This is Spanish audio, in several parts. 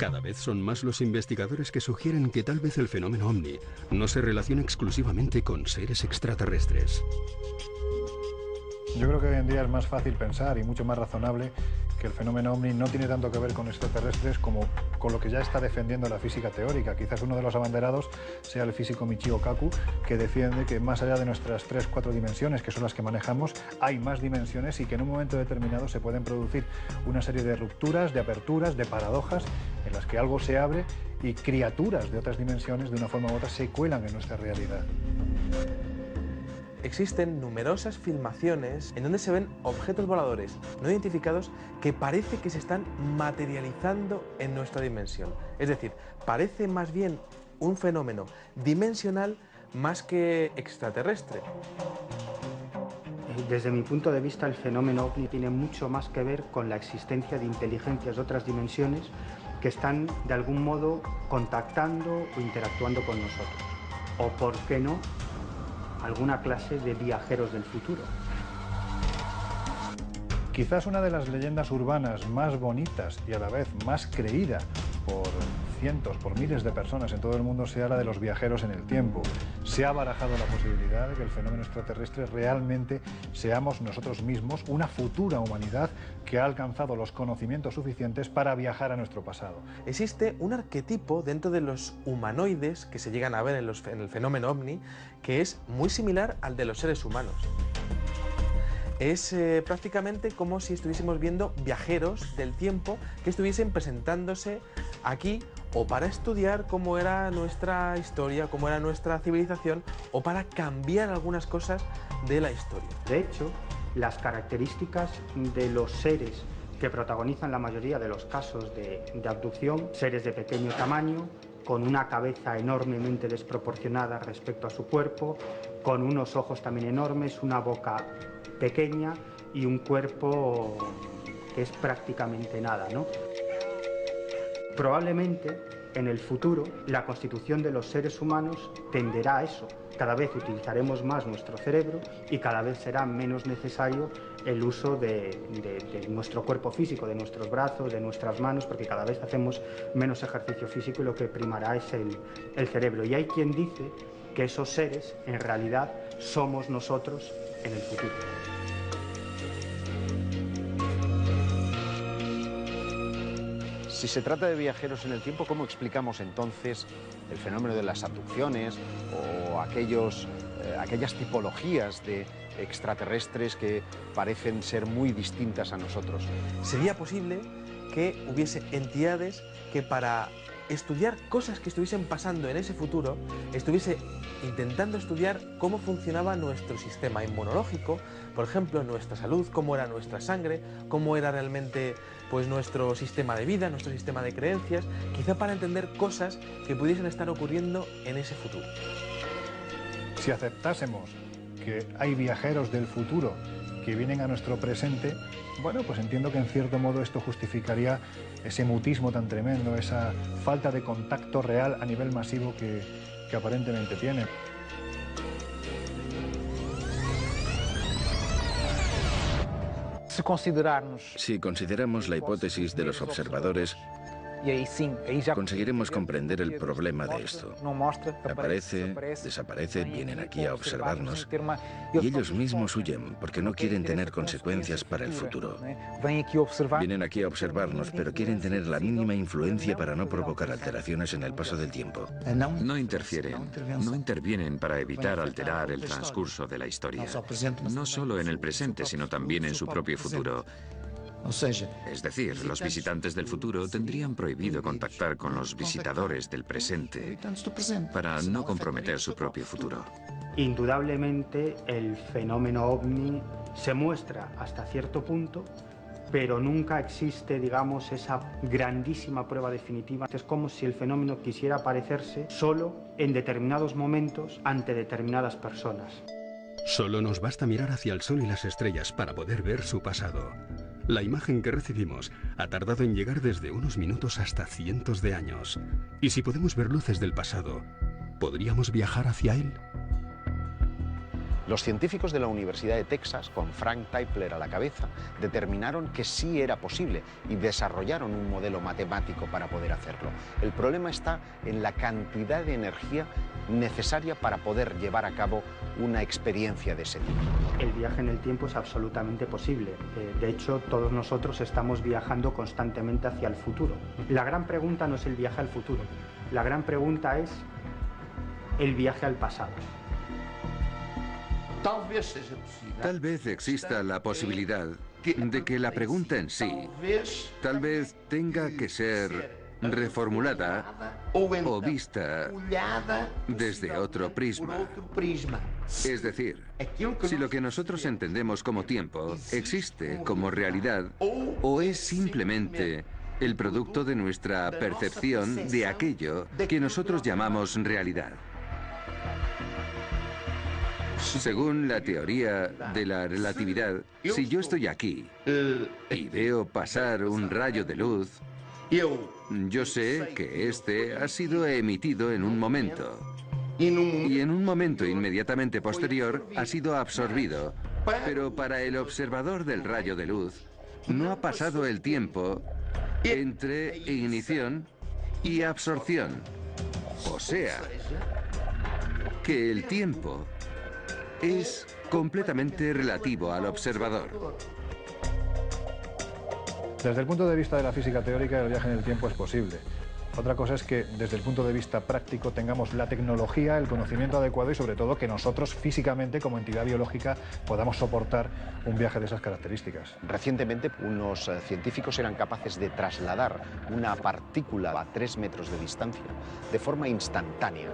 Cada vez son más los investigadores que sugieren que tal vez el fenómeno ovni no se relaciona exclusivamente con seres extraterrestres. Yo creo que hoy en día es más fácil pensar y mucho más razonable que el fenómeno ovni no tiene tanto que ver con extraterrestres como con lo que ya está defendiendo la física teórica. Quizás uno de los abanderados sea el físico Michio Kaku, que defiende que más allá de nuestras 3-4 dimensiones, que son las que manejamos, hay más dimensiones y que en un momento determinado se pueden producir una serie de rupturas, de aperturas, de paradojas, en las que algo se abre y criaturas de otras dimensiones, de una forma u otra, se cuelan en nuestra realidad. Existen numerosas filmaciones en donde se ven objetos voladores no identificados que parece que se están materializando en nuestra dimensión. Es decir, parece más bien un fenómeno dimensional más que extraterrestre. Desde mi punto de vista, el fenómeno ovni tiene mucho más que ver con la existencia de inteligencias de otras dimensiones que están de algún modo contactando o interactuando con nosotros. O, ¿por qué no?, alguna clase de viajeros del futuro. Quizás una de las leyendas urbanas más bonitas y a la vez más creída por cientos, por miles de personas en todo el mundo sea la de los viajeros en el tiempo. Se ha barajado la posibilidad de que el fenómeno extraterrestre realmente seamos nosotros mismos, una futura humanidad que ha alcanzado los conocimientos suficientes para viajar a nuestro pasado. Existe un arquetipo dentro de los humanoides que se llegan a ver en el fenómeno ovni que es muy similar al de los seres humanos. Es prácticamente como si estuviésemos viendo viajeros del tiempo que estuviesen presentándose aquí o para estudiar cómo era nuestra historia, cómo era nuestra civilización o para cambiar algunas cosas de la historia. De hecho, las características de los seres que protagonizan la mayoría de los casos de abducción, seres de pequeño tamaño, con una cabeza enormemente desproporcionada respecto a su cuerpo, con unos ojos también enormes, una boca pequeña y un cuerpo que es prácticamente nada, ¿no? Probablemente en el futuro la constitución de los seres humanos tenderá a eso. Cada vez utilizaremos más nuestro cerebro y cada vez será menos necesario el uso de nuestro cuerpo físico, de nuestros brazos, de nuestras manos, porque cada vez hacemos menos ejercicio físico y lo que primará es el cerebro. Y hay quien dice que esos seres en realidad somos nosotros en el futuro. Si se trata de viajeros en el tiempo, ¿cómo explicamos entonces el fenómeno de las abducciones o aquellas tipologías de extraterrestres que parecen ser muy distintas a nosotros? ¿Sería posible que hubiese entidades que para estudiar cosas que estuviesen pasando en ese futuro, estuviese intentando estudiar cómo funcionaba nuestro sistema inmunológico, por ejemplo, nuestra salud, cómo era nuestra sangre, cómo era realmente pues, nuestro sistema de vida, nuestro sistema de creencias, quizá para entender cosas que pudiesen estar ocurriendo en ese futuro? Si aceptásemos que hay viajeros del futuro que vienen a nuestro presente, bueno, pues entiendo que en cierto modo esto justificaría ese mutismo tan tremendo, esa falta de contacto real a nivel masivo que aparentemente tienen. Si consideramos la hipótesis de los observadores, conseguiremos comprender el problema de esto. Aparece, desaparece, vienen aquí a observarnos y ellos mismos huyen porque no quieren tener consecuencias para el futuro. Vienen aquí a observarnos, pero quieren tener la mínima influencia para no provocar alteraciones en el paso del tiempo. No interfieren, no intervienen para evitar alterar el transcurso de la historia. No solo en el presente, sino también en su propio futuro. Es decir, los visitantes del futuro tendrían prohibido contactar con los visitadores del presente para no comprometer su propio futuro. Indudablemente el fenómeno ovni se muestra hasta cierto punto, pero nunca existe, digamos, esa grandísima prueba definitiva. Es como si el fenómeno quisiera aparecerse solo en determinados momentos ante determinadas personas. Solo nos basta mirar hacia el sol y las estrellas para poder ver su pasado. La imagen que recibimos ha tardado en llegar desde unos minutos hasta cientos de años. Y si podemos ver luces del pasado, ¿podríamos viajar hacia él? Los científicos de la Universidad de Texas, con Frank Tipler a la cabeza, determinaron que sí era posible y desarrollaron un modelo matemático para poder hacerlo. El problema está en la cantidad de energía necesaria para poder llevar a cabo una experiencia de ese tipo. El viaje en el tiempo es absolutamente posible. De hecho, todos nosotros estamos viajando constantemente hacia el futuro. La gran pregunta no es el viaje al futuro. La gran pregunta es el viaje al pasado. Tal vez exista la posibilidad de que la pregunta en sí tal vez tenga que ser reformulada o vista desde otro prisma. Es decir, si lo que nosotros entendemos como tiempo existe como realidad o es simplemente el producto de nuestra percepción de aquello que nosotros llamamos realidad. Según la teoría de la relatividad, si yo estoy aquí y veo pasar un rayo de luz, yo sé que este ha sido emitido en un momento y en un momento inmediatamente posterior ha sido absorbido, pero para el observador del rayo de luz no ha pasado el tiempo entre ignición y absorción. O sea, que el tiempo es completamente relativo al observador. Desde el punto de vista de la física teórica, el viaje en el tiempo es posible. Otra cosa es que, desde el punto de vista práctico, tengamos la tecnología, el conocimiento adecuado y, sobre todo, que nosotros físicamente, como entidad biológica, podamos soportar un viaje de esas características. Recientemente, unos científicos eran capaces de trasladar una partícula a 3 metros de distancia de forma instantánea.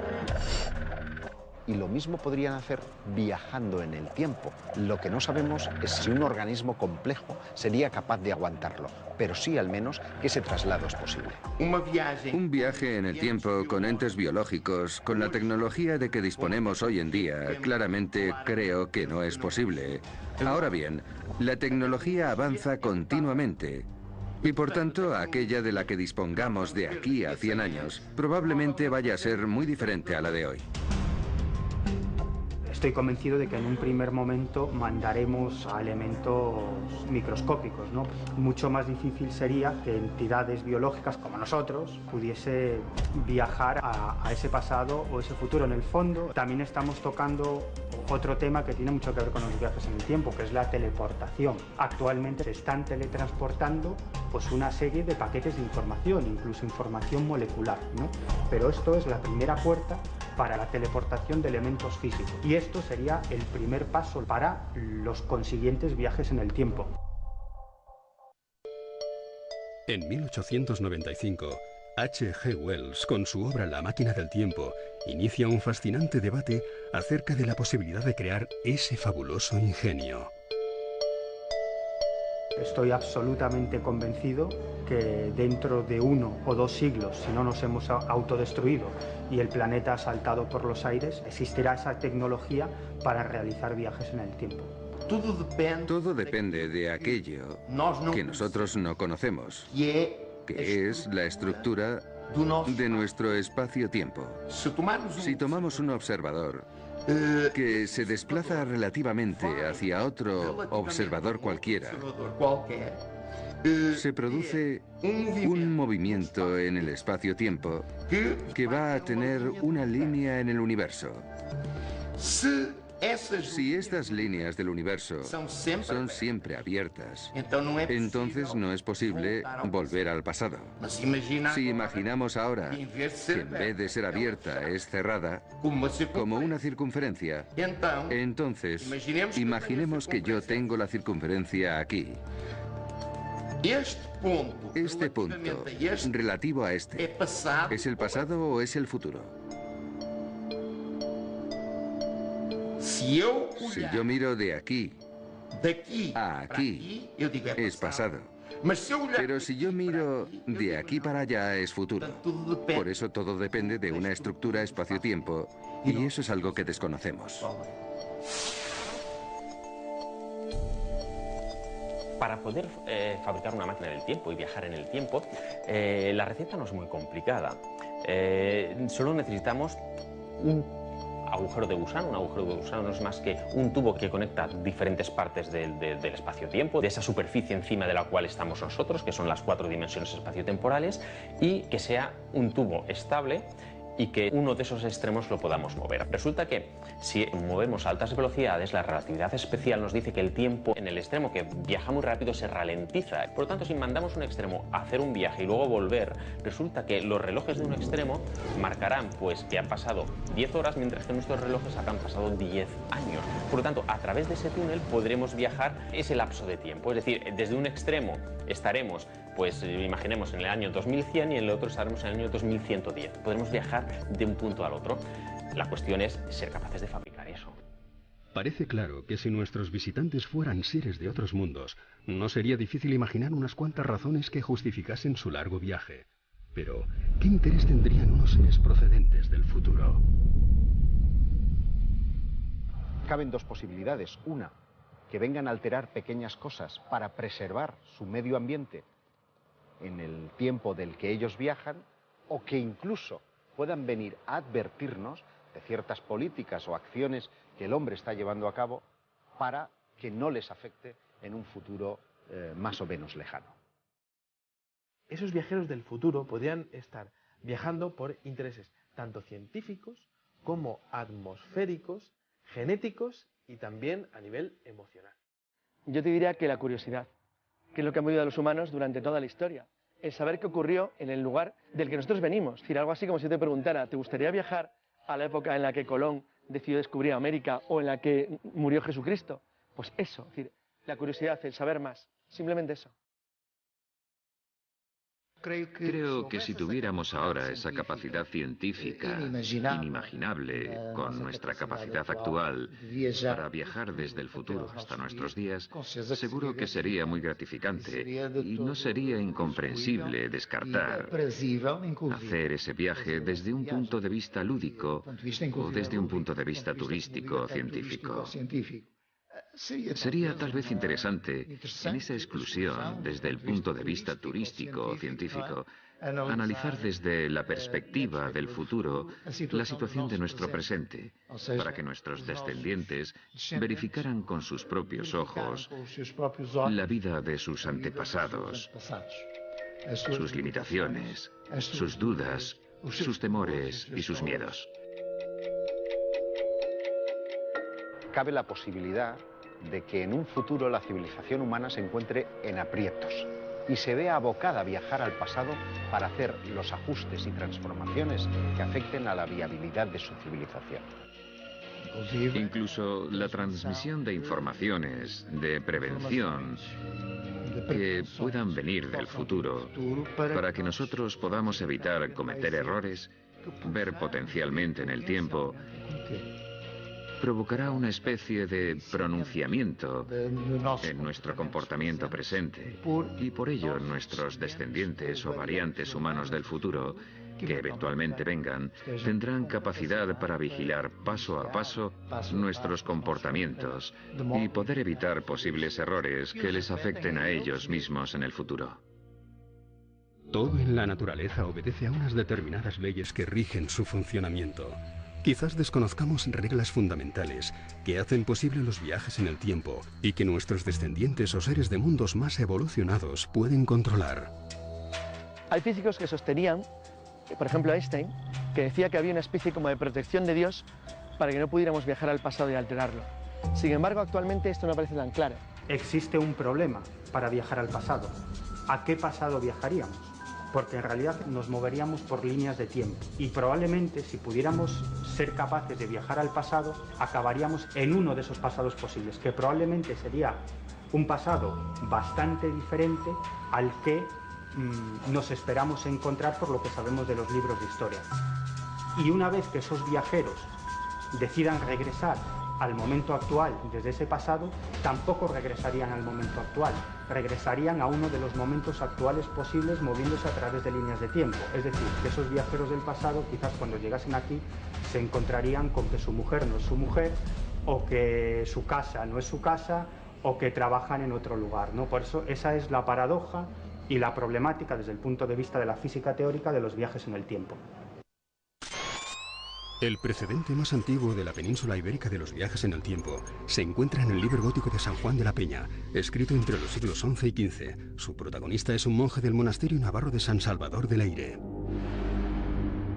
Y lo mismo podrían hacer viajando en el tiempo. Lo que no sabemos es si un organismo complejo sería capaz de aguantarlo, pero sí al menos que ese traslado es posible. Un viaje en el tiempo con entes biológicos, con la tecnología de que disponemos hoy en día, claramente creo que no es posible. Ahora bien, la tecnología avanza continuamente. Y por tanto, aquella de la que dispongamos de aquí a 100 años probablemente vaya a ser muy diferente a la de hoy. Estoy convencido de que en un primer momento mandaremos a elementos microscópicos, ¿no? Mucho más difícil sería que entidades biológicas como nosotros pudiese viajar a ese pasado o ese futuro. En el fondo, también estamos tocando otro tema que tiene mucho que ver con los viajes en el tiempo, que es la teleportación. Actualmente se están teletransportando pues, una serie de paquetes de información, incluso información molecular, ¿no? Pero esto es la primera puerta para la teleportación de elementos físicos. Y esto sería el primer paso para los consiguientes viajes en el tiempo. En 1895, H.G. Wells, con su obra La máquina del tiempo, inicia un fascinante debate acerca de la posibilidad de crear ese fabuloso ingenio. Estoy absolutamente convencido que dentro de 1 o 2 siglos, si no nos hemos autodestruido y el planeta ha saltado por los aires, existirá esa tecnología para realizar viajes en el tiempo. Todo depende de aquello que nosotros no conocemos, que es la estructura de nuestro espacio-tiempo. Si tomamos un observador que se desplaza relativamente hacia otro observador cualquiera, se produce un movimiento en el espacio-tiempo que va a tener una línea en el universo. Si estas líneas del universo son siempre abiertas, entonces no es posible volver al pasado. Si imaginamos ahora que en vez de ser abierta es cerrada, como una circunferencia, entonces imaginemos que yo tengo la circunferencia aquí. Este punto, relativo a este, ¿es el pasado o es el futuro? Si yo miro de aquí a aquí, es pasado. Pero si yo miro de aquí para allá, es futuro. Por eso todo depende de una estructura espacio-tiempo, y eso es algo que desconocemos. Para poder fabricar una máquina del tiempo y viajar en el tiempo, la receta no es muy complicada. Solo necesitamos agujero de gusano. Un agujero de gusano no es más que un tubo que conecta diferentes partes del espacio-tiempo, de esa superficie encima de la cual estamos nosotros, que son las 4 dimensiones espaciotemporales, y que sea un tubo estable y que uno de esos extremos lo podamos mover. Resulta que si movemos a altas velocidades, la relatividad especial nos dice que el tiempo en el extremo que viaja muy rápido se ralentiza. Por lo tanto, si mandamos un extremo a hacer un viaje y luego volver, resulta que los relojes de un extremo marcarán pues que han pasado 10 horas, mientras que nuestros relojes han pasado 10 años. Por lo tanto, a través de ese túnel podremos viajar ese lapso de tiempo. Es decir, desde un extremo estaremos, pues imaginemos, en el año 2100 y en el otro estaremos en el año 2110. Podremos viajar de un punto al otro. La cuestión es ser capaces de fabricar eso. Parece claro que si nuestros visitantes fueran seres de otros mundos, no sería difícil imaginar unas cuantas razones que justificasen su largo viaje. Pero, ¿qué interés tendrían unos seres procedentes del futuro? Caben 2 posibilidades. Una, que vengan a alterar pequeñas cosas para preservar su medio ambiente en el tiempo del que ellos viajan, o que incluso puedan venir a advertirnos de ciertas políticas o acciones que el hombre está llevando a cabo para que no les afecte en un futuro más o menos lejano. Esos viajeros del futuro podrían estar viajando por intereses tanto científicos como atmosféricos, genéticos y también a nivel emocional. Yo te diría que la curiosidad, que es lo que ha movido a los humanos durante toda la historia. El saber qué ocurrió en el lugar del que nosotros venimos. Es decir, algo así como si te preguntara, ¿te gustaría viajar a la época en la que Colón decidió descubrir América o en la que murió Jesucristo? Pues eso, es decir, la curiosidad, el saber más, simplemente eso. Creo que si tuviéramos ahora esa capacidad científica inimaginable con nuestra capacidad actual para viajar desde el futuro hasta nuestros días, seguro que sería muy gratificante y no sería incomprensible descartar hacer ese viaje desde un punto de vista lúdico o desde un punto de vista turístico o científico. Sería tal vez interesante, en esa exclusión, desde el punto de vista turístico o científico, analizar desde la perspectiva del futuro la situación de nuestro presente, para que nuestros descendientes verificaran con sus propios ojos la vida de sus antepasados, sus limitaciones, sus dudas, sus temores y sus miedos. Cabe la posibilidad de que en un futuro la civilización humana se encuentre en aprietos y se vea abocada a viajar al pasado para hacer los ajustes y transformaciones que afecten a la viabilidad de su civilización. Incluso la transmisión de informaciones de prevención que puedan venir del futuro para que nosotros podamos evitar cometer errores, ver potencialmente en el tiempo, provocará una especie de pronunciamiento en nuestro comportamiento presente y por ello nuestros descendientes o variantes humanos del futuro que eventualmente vengan tendrán capacidad para vigilar paso a paso nuestros comportamientos y poder evitar posibles errores que les afecten a ellos mismos en el futuro. Todo en la naturaleza obedece a unas determinadas leyes que rigen su funcionamiento. Quizás desconozcamos reglas fundamentales que hacen posible los viajes en el tiempo y que nuestros descendientes o seres de mundos más evolucionados pueden controlar. Hay físicos que sostenían, por ejemplo Einstein, que decía que había una especie como de protección de Dios para que no pudiéramos viajar al pasado y alterarlo. Sin embargo, actualmente esto no parece tan claro. Existe un problema para viajar al pasado. ¿A qué pasado viajaríamos? Porque en realidad nos moveríamos por líneas de tiempo y probablemente si pudiéramos ser capaces de viajar al pasado acabaríamos en uno de esos pasados posibles, que probablemente sería un pasado bastante diferente al que nos esperamos encontrar por lo que sabemos de los libros de historia. Y una vez que esos viajeros decidan regresar al momento actual desde ese pasado, tampoco regresarían al momento actual, regresarían a uno de los momentos actuales posibles moviéndose a través de líneas de tiempo. Es decir, que esos viajeros del pasado quizás cuando llegasen aquí se encontrarían con que su mujer no es su mujer, o que su casa no es su casa, o que trabajan en otro lugar, ¿no? Por eso esa es la paradoja y la problemática desde el punto de vista de la física teórica de los viajes en el tiempo. El precedente más antiguo de la península ibérica de los viajes en el tiempo se encuentra en el libro gótico de San Juan de la Peña, escrito entre los siglos XI y XV. Su protagonista es un monje del monasterio navarro de San Salvador de Leyre.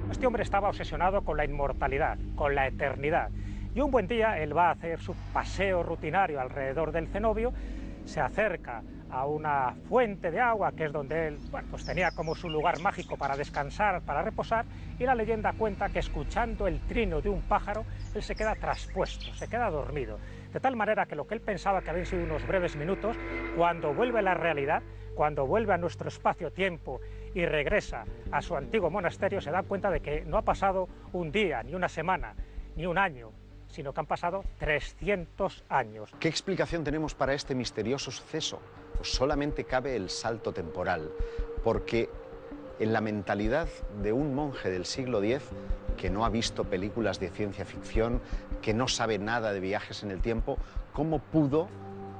Este hombre estaba obsesionado con la inmortalidad, con la eternidad. Y un buen día él va a hacer su paseo rutinario alrededor del cenobio, se acerca a una fuente de agua, que es donde él pues tenía como su lugar mágico para descansar, para reposar, y la leyenda cuenta que escuchando el trino de un pájaro, él se queda traspuesto, se queda dormido. De tal manera que lo que él pensaba que habían sido unos breves minutos, cuando vuelve a la realidad, cuando vuelve a nuestro espacio-tiempo y regresa a su antiguo monasterio, se da cuenta de que no ha pasado un día, ni una semana, ni un año, sino que han pasado 300 años. ¿Qué explicación tenemos para este misterioso suceso? Pues solamente cabe el salto temporal, porque en la mentalidad de un monje del siglo X, que no ha visto películas de ciencia ficción, que no sabe nada de viajes en el tiempo, ¿cómo pudo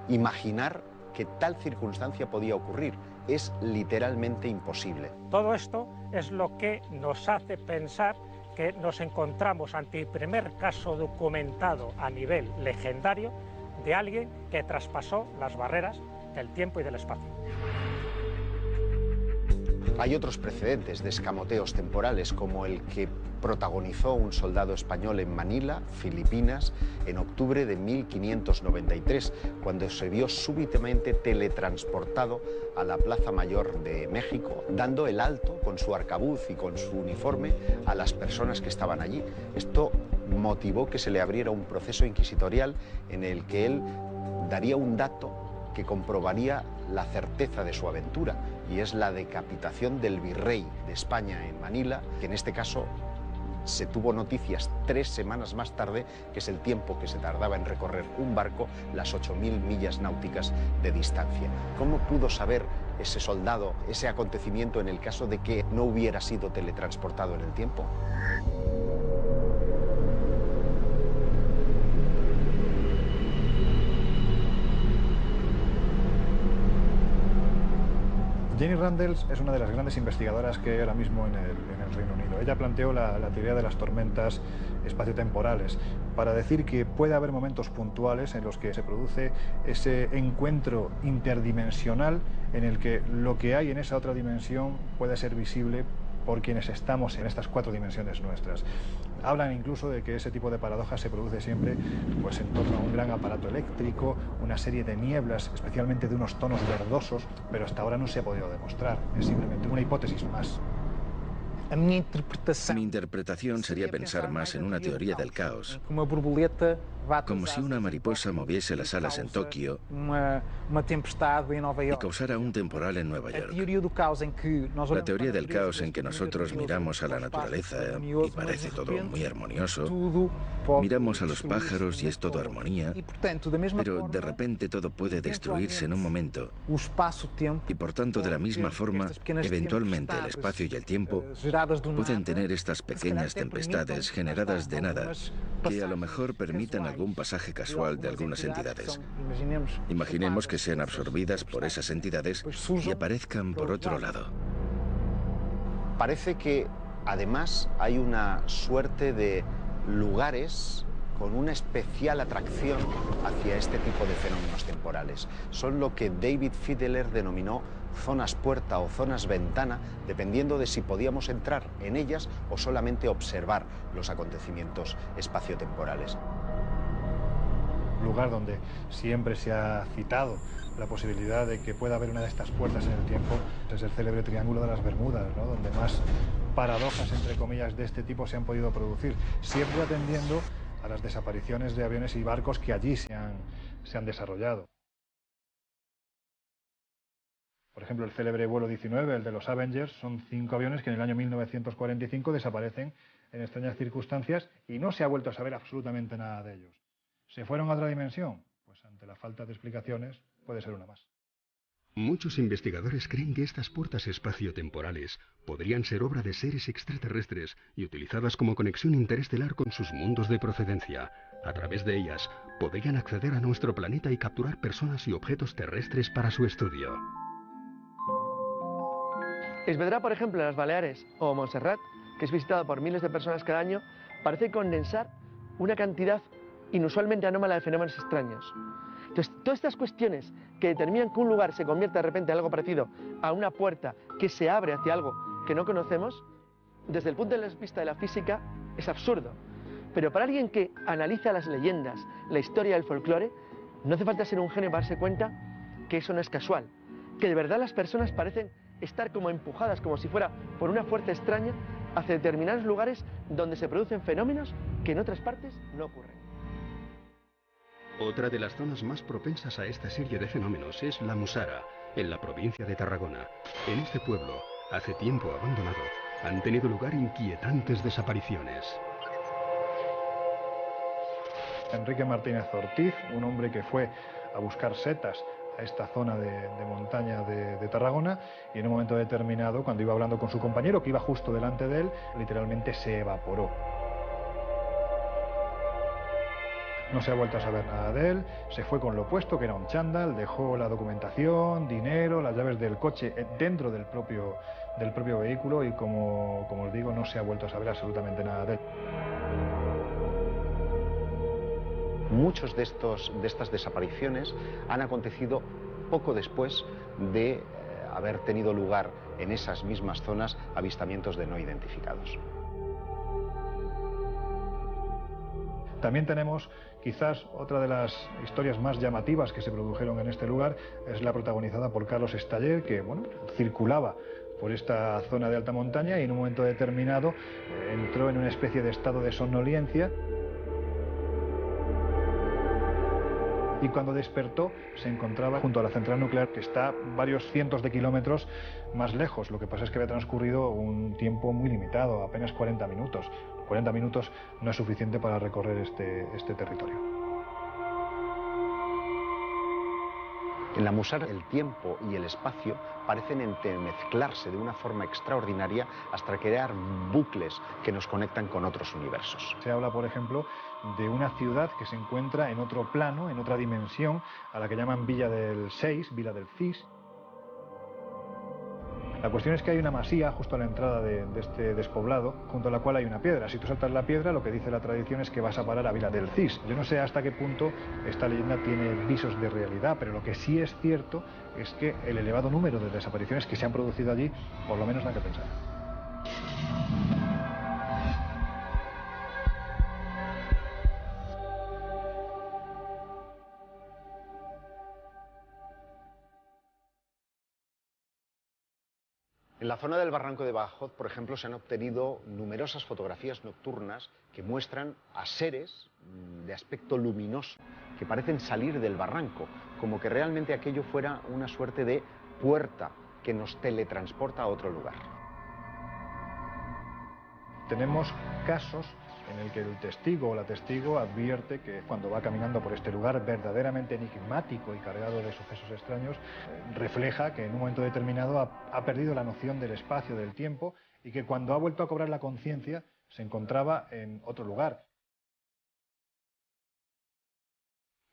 imaginar que tal circunstancia podía ocurrir? Es literalmente imposible. Todo esto es lo que nos hace pensar que nos encontramos ante el primer caso documentado a nivel legendario de alguien que traspasó las barreras del tiempo y del espacio. Hay otros precedentes de escamoteos temporales, como el que protagonizó un soldado español en Manila, Filipinas, en octubre de 1593, cuando se vio súbitamente teletransportado a la Plaza Mayor de México, dando el alto con su arcabuz y con su uniforme a las personas que estaban allí. Esto motivó que se le abriera un proceso inquisitorial en el que él daría un dato que comprobaría la certeza de su aventura, y es la decapitación del virrey de España en Manila, que en este caso se tuvo noticias 3 semanas más tarde, que es el tiempo que se tardaba en recorrer un barco las 8.000 millas náuticas de distancia. ¿Cómo pudo saber ese soldado ese acontecimiento en el caso de que no hubiera sido teletransportado en el tiempo? Jenny Randles es una de las grandes investigadoras que hay ahora mismo en el Reino Unido. Ella planteó la teoría de las tormentas espaciotemporales para decir que puede haber momentos puntuales en los que se produce ese encuentro interdimensional en el que lo que hay en esa otra dimensión puede ser visible por quienes estamos en estas 4 dimensiones nuestras. Hablan incluso de que ese tipo de paradojas se produce siempre pues, en torno a un gran aparato eléctrico, una serie de nieblas, especialmente de unos tonos verdosos, pero hasta ahora no se ha podido demostrar. Es simplemente una hipótesis más. Mi interpretación sería pensar más en una teoría del caos, como si una mariposa moviese las alas en Tokio y causara un temporal en Nueva York. La teoría del caos en que nosotros miramos a la naturaleza y parece todo muy armonioso, miramos a los pájaros y es todo armonía, pero de repente todo puede destruirse en un momento y por tanto de la misma forma, eventualmente el espacio y el tiempo pueden tener estas pequeñas tempestades generadas de nada que a lo mejor permitan algún pasaje casual de algunas entidades. Imaginemos que sean absorbidas por esas entidades y aparezcan por otro lado. Parece que además hay una suerte de lugares con una especial atracción hacia este tipo de fenómenos temporales. Son lo que David Fiedler denominó zonas puerta o zonas ventana, dependiendo de si podíamos entrar en ellas o solamente observar los acontecimientos espaciotemporales. Lugar donde siempre se ha citado la posibilidad de que pueda haber una de estas puertas en el tiempo es el célebre Triángulo de las Bermudas, ¿no? Donde más paradojas, entre comillas, de este tipo se han podido producir, siempre atendiendo a las desapariciones de aviones y barcos que allí se han desarrollado. Por ejemplo, el célebre vuelo 19, el de los Avengers, son 5 aviones que en el año 1945 desaparecen en extrañas circunstancias y no se ha vuelto a saber absolutamente nada de ellos. ¿Se fueron a otra dimensión? Pues ante la falta de explicaciones puede ser una más. Muchos investigadores creen que estas puertas espaciotemporales podrían ser obra de seres extraterrestres y utilizadas como conexión interestelar con sus mundos de procedencia. A través de ellas, podrían acceder a nuestro planeta y capturar personas y objetos terrestres para su estudio. Esvedra, por ejemplo, en las Baleares o Montserrat, que es visitada por miles de personas cada año, parece condensar una cantidad inusualmente anómala de fenómenos extraños. Entonces, todas estas cuestiones que determinan que un lugar se convierta de repente en algo parecido a una puerta que se abre hacia algo que no conocemos, desde el punto de vista de la física, es absurdo. Pero para alguien que analiza las leyendas, la historia del folclore, no hace falta ser un genio para darse cuenta que eso no es casual, que de verdad las personas parecen estar como empujadas, como si fuera por una fuerza extraña, hacia determinados lugares donde se producen fenómenos que en otras partes no ocurren. Otra de las zonas más propensas a esta serie de fenómenos es la Musara, en la provincia de Tarragona. En este pueblo, hace tiempo abandonado, han tenido lugar inquietantes desapariciones. Enrique Martínez Ortiz, un hombre que fue a buscar setas a esta zona de montaña de Tarragona, y en un momento determinado, cuando iba hablando con su compañero, que iba justo delante de él, literalmente se evaporó. No se ha vuelto a saber nada de él, se fue con lo puesto, que era un chándal, dejó la documentación, dinero, las llaves del coche dentro del propio vehículo, y como os digo, no se ha vuelto a saber absolutamente nada de él. Muchos de estas desapariciones han acontecido poco después de haber tenido lugar en esas mismas zonas avistamientos de no identificados. También tenemos quizás otra de las historias más llamativas que se produjeron en este lugar, es la protagonizada por Carlos Estaller, que circulaba por esta zona de alta montaña y en un momento determinado entró en una especie de estado de somnolencia. Y cuando despertó se encontraba junto a la central nuclear, que está varios cientos de kilómetros más lejos. Lo que pasa es que había transcurrido un tiempo muy limitado, apenas 40 minutos. 40 minutos no es suficiente para recorrer este territorio. En la Musara el tiempo y el espacio parecen entremezclarse de una forma extraordinaria hasta crear bucles que nos conectan con otros universos. Se habla, por ejemplo, de una ciudad que se encuentra en otro plano, en otra dimensión, a la que llaman Villa del Cis, Villa del Cis. La cuestión es que hay una masía justo a la entrada de este despoblado, junto a la cual hay una piedra. Si tú saltas la piedra, lo que dice la tradición es que vas a parar a Villa del Cis. Yo no sé hasta qué punto esta leyenda tiene visos de realidad, pero lo que sí es cierto es que el elevado número de desapariciones que se han producido allí, por lo menos da que pensar. En la zona del barranco de Badajoz, por ejemplo, se han obtenido numerosas fotografías nocturnas que muestran a seres de aspecto luminoso que parecen salir del barranco, como que realmente aquello fuera una suerte de puerta que nos teletransporta a otro lugar. Tenemos casos en el que el testigo o la testigo advierte que cuando va caminando por este lugar verdaderamente enigmático y cargado de sucesos extraños, refleja que en un momento determinado ha perdido la noción del espacio, del tiempo, y que cuando ha vuelto a cobrar la conciencia se encontraba en otro lugar.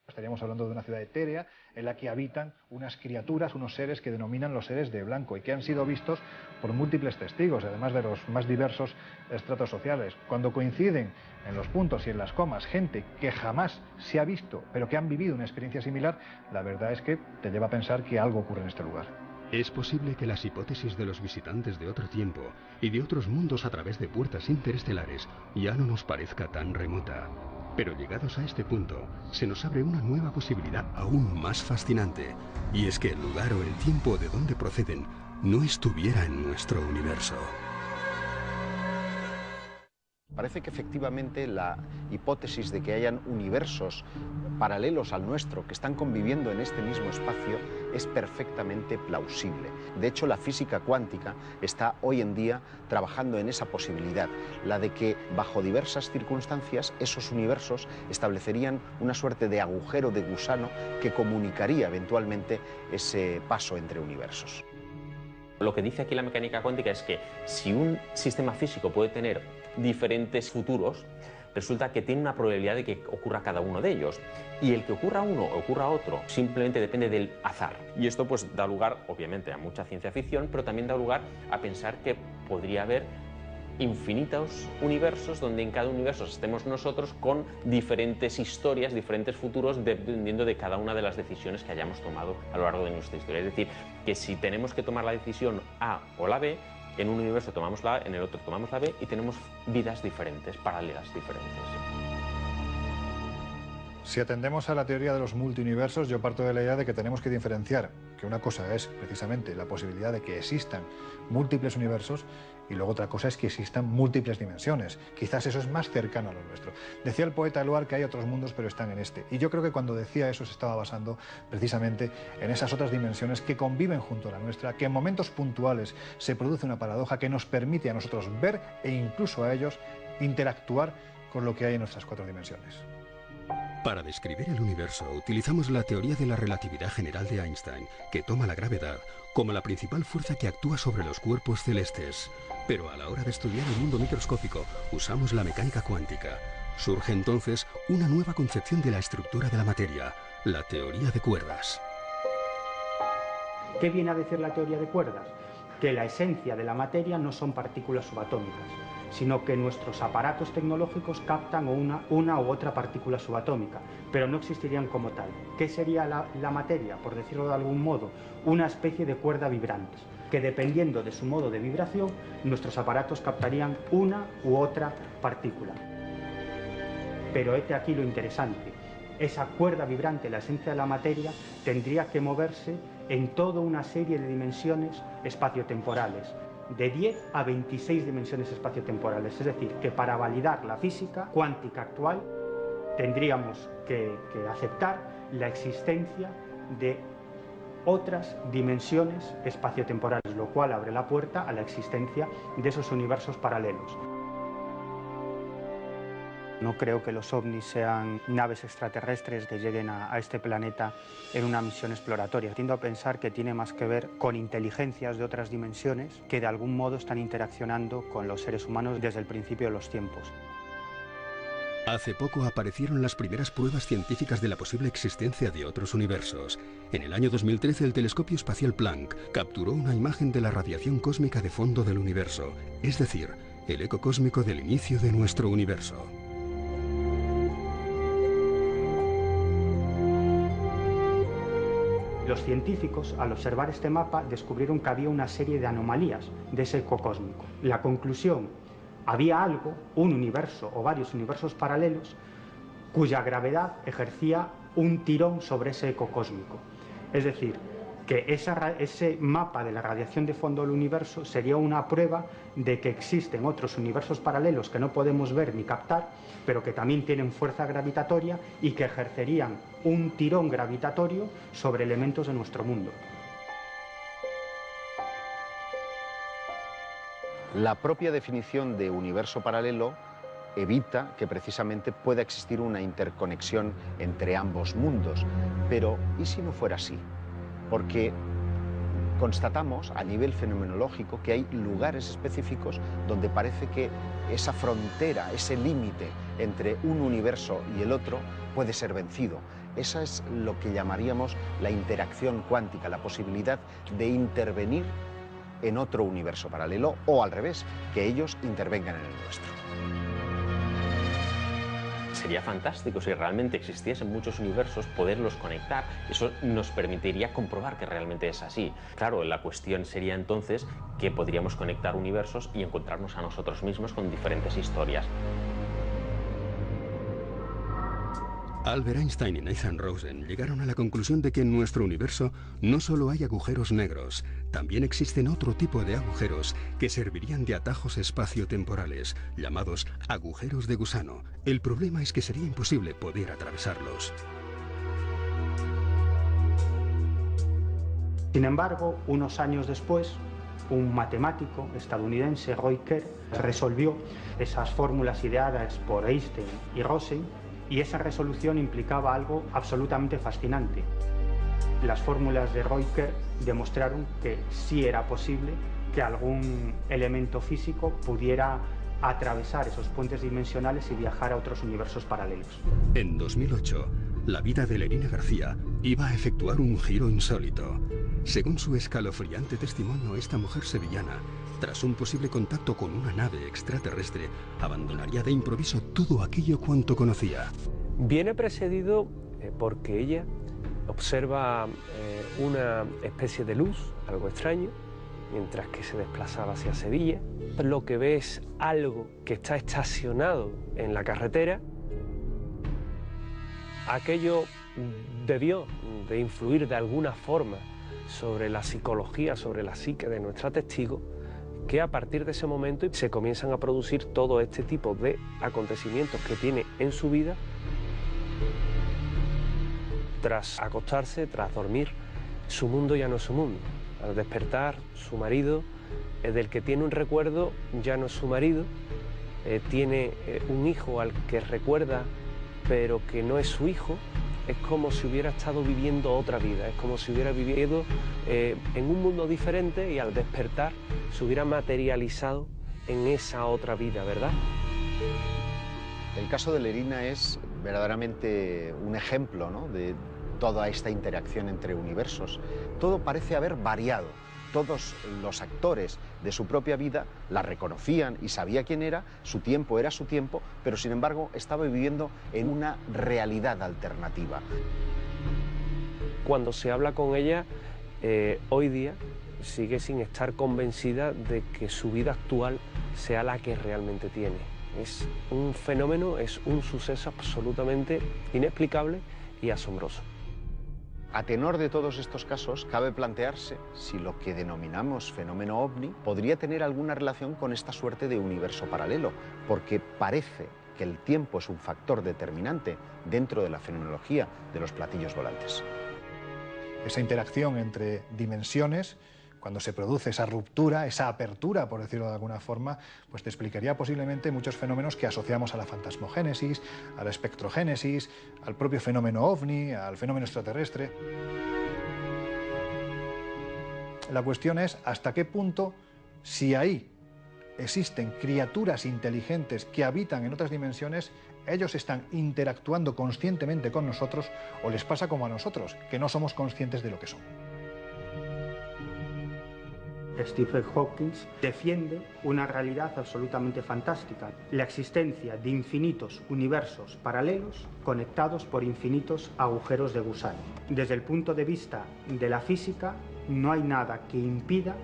Estaríamos hablando de una ciudad etérea en la que habitan unas criaturas, unos seres que denominan los seres de blanco y que han sido vistos por múltiples testigos, además de los más diversos estratos sociales. Cuando coinciden en los puntos y en las comas gente que jamás se ha visto, pero que han vivido una experiencia similar, la verdad es que te lleva a pensar que algo ocurre en este lugar. Es posible que las hipótesis de los visitantes de otro tiempo y de otros mundos a través de puertas interestelares ya no nos parezca tan remota. Pero llegados a este punto, se nos abre una nueva posibilidad aún más fascinante, y es que el lugar o el tiempo de donde proceden no estuviera en nuestro universo. Parece que efectivamente la hipótesis de que hayan universos paralelos al nuestro que están conviviendo en este mismo espacio es perfectamente plausible. De hecho, la física cuántica está hoy en día trabajando en esa posibilidad, la de que bajo diversas circunstancias esos universos establecerían una suerte de agujero de gusano que comunicaría eventualmente ese paso entre universos. Lo que dice aquí la mecánica cuántica es que si un sistema físico puede tener diferentes futuros, resulta que tiene una probabilidad de que ocurra cada uno de ellos. Y el que ocurra uno o ocurra otro simplemente depende del azar. Y esto pues da lugar, obviamente, a mucha ciencia ficción, pero también da lugar a pensar que podría haber infinitos universos donde en cada universo estemos nosotros con diferentes historias, diferentes futuros, dependiendo de cada una de las decisiones que hayamos tomado a lo largo de nuestra historia. Es decir, que si tenemos que tomar la decisión A o la B, en un universo tomamos la A, en el otro tomamos la B y tenemos vidas diferentes, paralelas diferentes. Si atendemos a la teoría de los multiuniversos, yo parto de la idea de que tenemos que diferenciar que una cosa es precisamente la posibilidad de que existan múltiples universos y luego otra cosa es que existan múltiples dimensiones. Quizás eso es más cercano a lo nuestro. Decía el poeta Eluard que hay otros mundos pero están en este. Y yo creo que cuando decía eso se estaba basando precisamente en esas otras dimensiones que conviven junto a la nuestra, que en momentos puntuales se produce una paradoja que nos permite a nosotros ver e incluso a ellos interactuar con lo que hay en nuestras cuatro dimensiones. Para describir el universo utilizamos la teoría de la relatividad general de Einstein, que toma la gravedad como la principal fuerza que actúa sobre los cuerpos celestes. Pero a la hora de estudiar el mundo microscópico usamos la mecánica cuántica. Surge entonces una nueva concepción de la estructura de la materia, la teoría de cuerdas. ¿Qué viene a decir la teoría de cuerdas? Que la esencia de la materia no son partículas subatómicas, sino que nuestros aparatos tecnológicos captan una u otra partícula subatómica, pero no existirían como tal. ¿Qué sería la materia? Por decirlo de algún modo, una especie de cuerda vibrante, que dependiendo de su modo de vibración, nuestros aparatos captarían una u otra partícula. Pero hete aquí lo interesante. Esa cuerda vibrante, la esencia de la materia, tendría que moverse en toda una serie de dimensiones espaciotemporales, de 10 a 26 dimensiones espaciotemporales. Es decir, que para validar la física cuántica actual tendríamos que aceptar la existencia de otras dimensiones espaciotemporales, lo cual abre la puerta a la existencia de esos universos paralelos. No creo que los ovnis sean naves extraterrestres que lleguen a este planeta en una misión exploratoria. Tiendo a pensar que tiene más que ver con inteligencias de otras dimensiones que de algún modo están interaccionando con los seres humanos desde el principio de los tiempos. Hace poco aparecieron las primeras pruebas científicas de la posible existencia de otros universos. En el año 2013 el telescopio espacial Planck capturó una imagen de la radiación cósmica de fondo del universo, es decir, el eco cósmico del inicio de nuestro universo. Los científicos, al observar este mapa, descubrieron que había una serie de anomalías de ese eco cósmico. La conclusión: había algo, un universo o varios universos paralelos, cuya gravedad ejercía un tirón sobre ese eco cósmico. Es decir, que ese mapa de la radiación de fondo del universo sería una prueba de que existen otros universos paralelos que no podemos ver ni captar, pero que también tienen fuerza gravitatoria y que ejercerían un tirón gravitatorio sobre elementos de nuestro mundo. La propia definición de universo paralelo evita que precisamente pueda existir una interconexión entre ambos mundos. Pero, ¿y si no fuera así? Porque constatamos a nivel fenomenológico que hay lugares específicos donde parece que esa frontera, ese límite entre un universo y el otro puede ser vencido. Esa es lo que llamaríamos la interacción cuántica, la posibilidad de intervenir en otro universo paralelo o al revés, que ellos intervengan en el nuestro. Sería fantástico si realmente existiesen muchos universos, poderlos conectar. Eso nos permitiría comprobar que realmente es así. Claro, la cuestión sería entonces que podríamos conectar universos y encontrarnos a nosotros mismos con diferentes historias. Albert Einstein y Nathan Rosen llegaron a la conclusión de que en nuestro universo no solo hay agujeros negros, también existen otro tipo de agujeros que servirían de atajos espaciotemporales, llamados agujeros de gusano. El problema es que sería imposible poder atravesarlos. Sin embargo, unos años después, un matemático estadounidense, Roy Kerr, resolvió esas fórmulas ideadas por Einstein y Rosen, y esa resolución implicaba algo absolutamente fascinante. Las fórmulas de Roy Kerr demostraron que sí era posible que algún elemento físico pudiera atravesar esos puentes dimensionales y viajar a otros universos paralelos. En 2008, la vida de Lerina García iba a efectuar un giro insólito. Según su escalofriante testimonio, esta mujer sevillana, tras un posible contacto con una nave extraterrestre, abandonaría de improviso todo aquello cuanto conocía. Viene precedido porque ella observa una especie de luz, algo extraño, mientras que se desplazaba hacia Sevilla. Lo que ve es algo que está estacionado en la carretera. Aquello debió de influir de alguna forma sobre la psicología, sobre la psique de nuestra testigo, que a partir de ese momento se comienzan a producir todo este tipo de acontecimientos que tiene en su vida. Tras acostarse, tras dormir, su mundo ya no es su mundo. Al despertar, su marido, del que tiene un recuerdo, ya no es su marido, tiene un hijo al que recuerda, pero que no es su hijo. Es como si hubiera estado viviendo otra vida, es como si hubiera vivido en un mundo diferente y al despertar se hubiera materializado en esa otra vida, ¿verdad? El caso de Lerina es verdaderamente un ejemplo, ¿no?, de toda esta interacción entre universos. Todo parece haber variado. Todos los actores de su propia vida la reconocían y sabía quién era su tiempo, pero sin embargo estaba viviendo en una realidad alternativa. Cuando se habla con ella, hoy día sigue sin estar convencida de que su vida actual sea la que realmente tiene. Es un fenómeno, es un suceso absolutamente inexplicable y asombroso. A tenor de todos estos casos, cabe plantearse si lo que denominamos fenómeno ovni podría tener alguna relación con esta suerte de universo paralelo, porque parece que el tiempo es un factor determinante dentro de la fenomenología de los platillos volantes. Esa interacción entre dimensiones, cuando se produce esa ruptura, esa apertura, por decirlo de alguna forma, pues te explicaría posiblemente muchos fenómenos que asociamos a la fantasmogénesis, a la espectrogénesis, al propio fenómeno ovni, al fenómeno extraterrestre. La cuestión es hasta qué punto, si ahí existen criaturas inteligentes que habitan en otras dimensiones, ellos están interactuando conscientemente con nosotros o les pasa como a nosotros, que no somos conscientes de lo que son. Stephen Hawking defiende una realidad absolutamente fantástica, la existencia de infinitos universos paralelos conectados por infinitos agujeros de gusano. Desde el punto de vista de la física, no hay nada que impida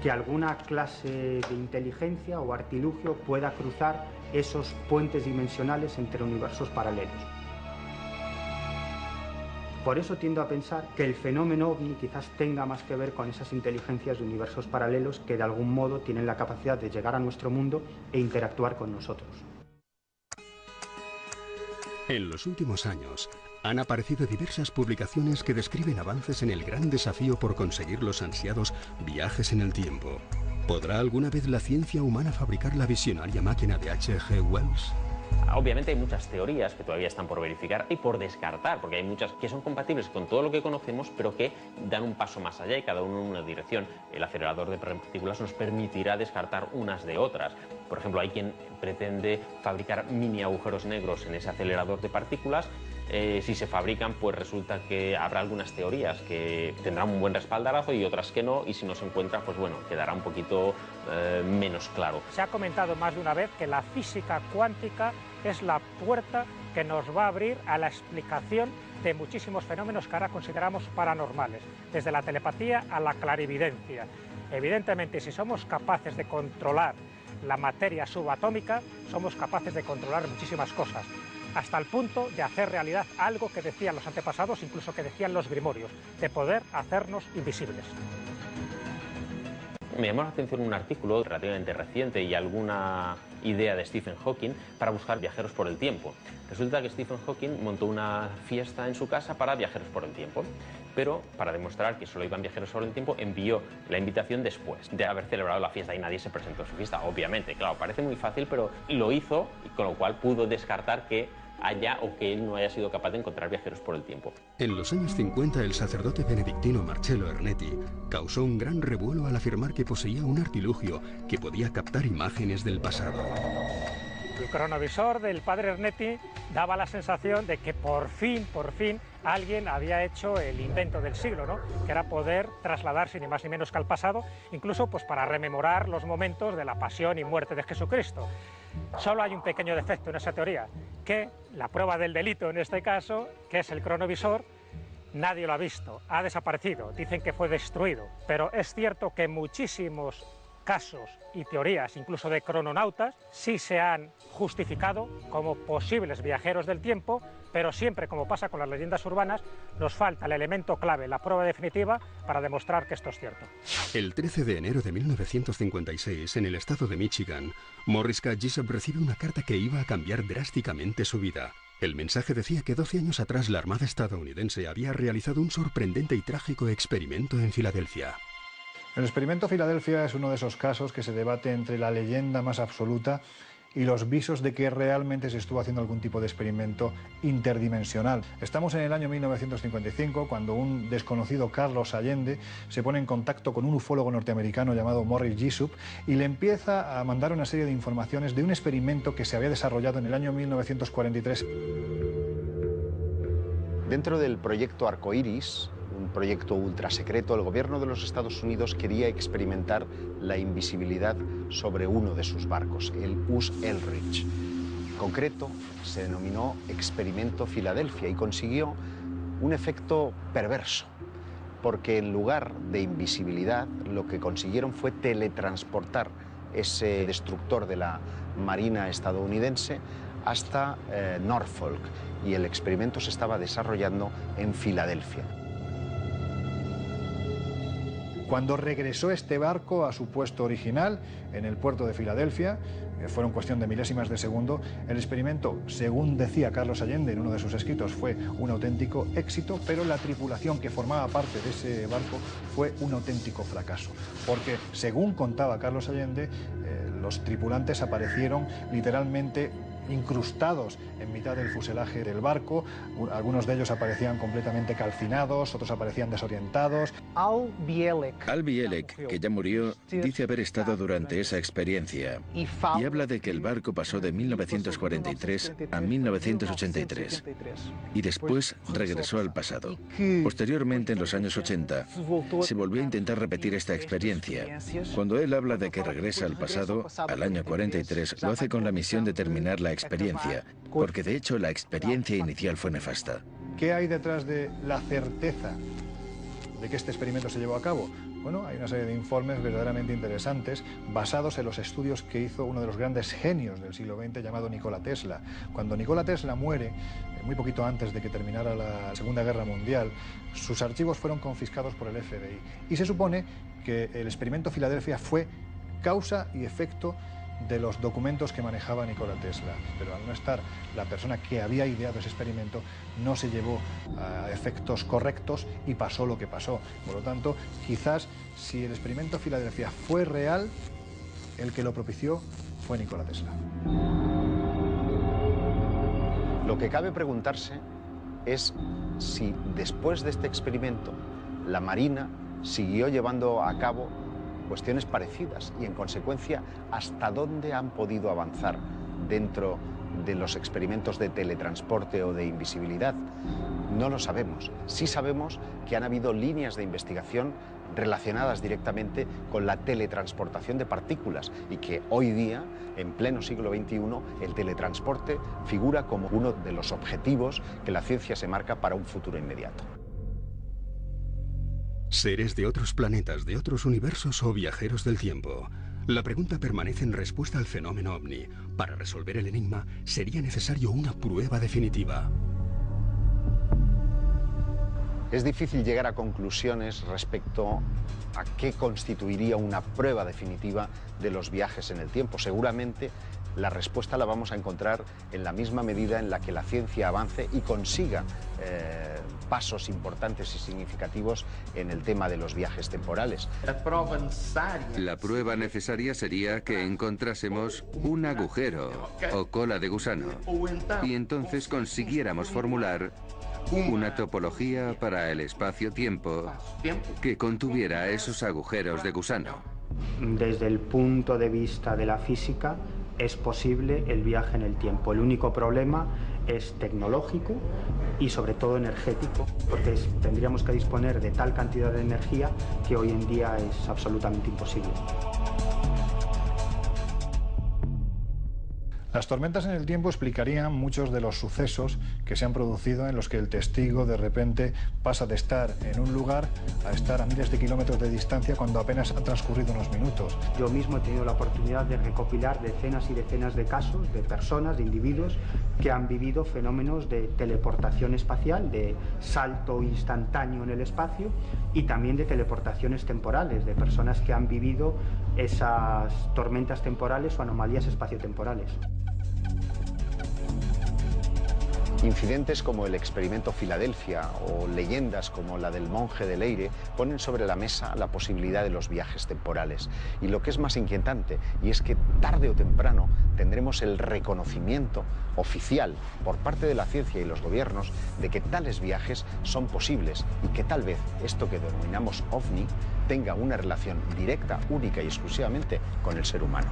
que alguna clase de inteligencia o artilugio pueda cruzar esos puentes dimensionales entre universos paralelos. Por eso tiendo a pensar que el fenómeno ovni quizás tenga más que ver con esas inteligencias de universos paralelos que de algún modo tienen la capacidad de llegar a nuestro mundo e interactuar con nosotros. En los últimos años han aparecido diversas publicaciones que describen avances en el gran desafío por conseguir los ansiados viajes en el tiempo. ¿Podrá alguna vez la ciencia humana fabricar la visionaria máquina de H.G. Wells? Obviamente hay muchas teorías que todavía están por verificar y por descartar, porque hay muchas que son compatibles con todo lo que conocemos, pero que dan un paso más allá y cada uno en una dirección. El acelerador de partículas nos permitirá descartar unas de otras. Por ejemplo, hay quien pretende fabricar mini agujeros negros en ese acelerador de partículas. Si se fabrican, pues resulta que habrá algunas teorías que tendrán un buen respaldarazo y otras que no, y si no se encuentra, pues bueno, quedará un poquito menos claro. Se ha comentado más de una vez que la física cuántica es la puerta que nos va a abrir a la explicación de muchísimos fenómenos que ahora consideramos paranormales, desde la telepatía a la clarividencia. Evidentemente, si somos capaces de controlar la materia subatómica, somos capaces de controlar muchísimas cosas, hasta el punto de hacer realidad algo que decían los antepasados, incluso que decían los grimorios, de poder hacernos invisibles. Me llamó la atención un artículo relativamente reciente y alguna idea de Stephen Hawking para buscar viajeros por el tiempo. Resulta que Stephen Hawking montó una fiesta en su casa para viajeros por el tiempo, pero para demostrar que solo iban viajeros por el tiempo envió la invitación después de haber celebrado la fiesta y nadie se presentó a su fiesta. Obviamente, claro, parece muy fácil, pero lo hizo, y con lo cual pudo descartar que haya o que él no haya sido capaz de encontrar viajeros por el tiempo. En los años 50, el sacerdote benedictino Marcello Ernetti causó un gran revuelo al afirmar que poseía un artilugio que podía captar imágenes del pasado. El cronovisor del padre Ernetti daba la sensación de que por fin, alguien había hecho el invento del siglo, ¿no? Que era poder trasladarse ni más ni menos que al pasado, incluso pues, para rememorar los momentos de la pasión y muerte de Jesucristo. Solo hay un pequeño defecto en esa teoría, que la prueba del delito en este caso, que es el cronovisor, nadie lo ha visto, ha desaparecido, dicen que fue destruido, pero es cierto que muchísimos casos y teorías, incluso de crononautas, sí se han justificado como posibles viajeros del tiempo, pero siempre, como pasa con las leyendas urbanas, nos falta el elemento clave, la prueba definitiva, para demostrar que esto es cierto. El 13 de enero de 1956, en el estado de Michigan, Morris K. Jessup recibe una carta que iba a cambiar drásticamente su vida. El mensaje decía que 12 años atrás la Armada estadounidense había realizado un sorprendente y trágico experimento en Filadelfia. El experimento Filadelfia es uno de esos casos que se debate entre la leyenda más absoluta y los visos de que realmente se estuvo haciendo algún tipo de experimento interdimensional. Estamos en el año 1955, cuando un desconocido Carlos Allende se pone en contacto con un ufólogo norteamericano llamado Morris Jessup y le empieza a mandar una serie de informaciones de un experimento que se había desarrollado en el año 1943. Dentro del proyecto Arcoiris, un proyecto ultra secreto, el gobierno de los Estados Unidos quería experimentar la invisibilidad sobre uno de sus barcos, el US Eldridge. En concreto, se denominó Experimento Filadelfia y consiguió un efecto perverso, porque en lugar de invisibilidad, lo que consiguieron fue teletransportar ese destructor de la Marina estadounidense hasta Norfolk, y el experimento se estaba desarrollando en Filadelfia. Cuando regresó este barco a su puesto original, en el puerto de Filadelfia, fueron cuestión de milésimas de segundo, el experimento, según decía Carlos Allende en uno de sus escritos, fue un auténtico éxito, pero la tripulación que formaba parte de ese barco fue un auténtico fracaso. Porque, según contaba Carlos Allende, los tripulantes aparecieron literalmente incrustados en mitad del fuselaje del barco. Algunos de ellos aparecían completamente calcinados, otros aparecían desorientados. Al Bielek, que ya murió, dice haber estado durante esa experiencia y habla de que el barco pasó de 1943 a 1983 y después regresó al pasado. Posteriormente, en los años 80, se volvió a intentar repetir esta experiencia. Cuando él habla de que regresa al pasado, al año 43, lo hace con la misión de terminar la experiencia, porque de hecho la experiencia inicial fue nefasta. ¿Qué hay detrás de la certeza de que este experimento se llevó a cabo? Bueno, hay una serie de informes verdaderamente interesantes basados en los estudios que hizo uno de los grandes genios del siglo XX llamado Nikola Tesla. Cuando Nikola Tesla muere, muy poquito antes de que terminara la Segunda Guerra Mundial, sus archivos fueron confiscados por el FBI y se supone que el experimento Filadelfia fue causa y efecto de los documentos que manejaba Nikola Tesla, pero al no estar la persona que había ideado ese experimento, no se llevó a efectos correctos y pasó lo que pasó. Por lo tanto, quizás si el experimento Filadelfia fue real, el que lo propició fue Nikola Tesla. Lo que cabe preguntarse es si después de este experimento la Marina siguió llevando a cabo cuestiones parecidas y, en consecuencia, hasta dónde han podido avanzar dentro de los experimentos de teletransporte o de invisibilidad. No lo sabemos. Sí sabemos que han habido líneas de investigación relacionadas directamente con la teletransportación de partículas y que hoy día, en pleno siglo XXI, el teletransporte figura como uno de los objetivos que la ciencia se marca para un futuro inmediato. Seres de otros planetas, de otros universos o viajeros del tiempo. La pregunta permanece en respuesta al fenómeno ovni. Para resolver el enigma sería necesario una prueba definitiva. Es difícil llegar a conclusiones respecto a qué constituiría una prueba definitiva de los viajes en el tiempo. Seguramente la respuesta la vamos a encontrar en la misma medida en la que la ciencia avance y consiga pasos importantes y significativos en el tema de los viajes temporales. La prueba necesaria sería que encontrásemos un agujero o cola de gusano y entonces consiguiéramos formular una topología para el espacio-tiempo que contuviera esos agujeros de gusano. Desde el punto de vista de la física, es posible el viaje en el tiempo. El único problema es tecnológico y sobre todo energético, porque tendríamos que disponer de tal cantidad de energía que hoy en día es absolutamente imposible. Las tormentas en el tiempo explicarían muchos de los sucesos que se han producido en los que el testigo de repente pasa de estar en un lugar a estar a miles de kilómetros de distancia cuando apenas han transcurrido unos minutos. Yo mismo he tenido la oportunidad de recopilar decenas y decenas de casos de personas, de individuos que han vivido fenómenos de teleportación espacial, de salto instantáneo en el espacio y también de teleportaciones temporales, de personas que han vivido esas tormentas temporales o anomalías espaciotemporales. Incidentes como el experimento Filadelfia o leyendas como la del monje de Leyre ponen sobre la mesa la posibilidad de los viajes temporales. Y lo que es más inquietante, y es que tarde o temprano tendremos el reconocimiento oficial por parte de la ciencia y los gobiernos de que tales viajes son posibles y que tal vez esto que denominamos OVNI tenga una relación directa, única y exclusivamente con el ser humano.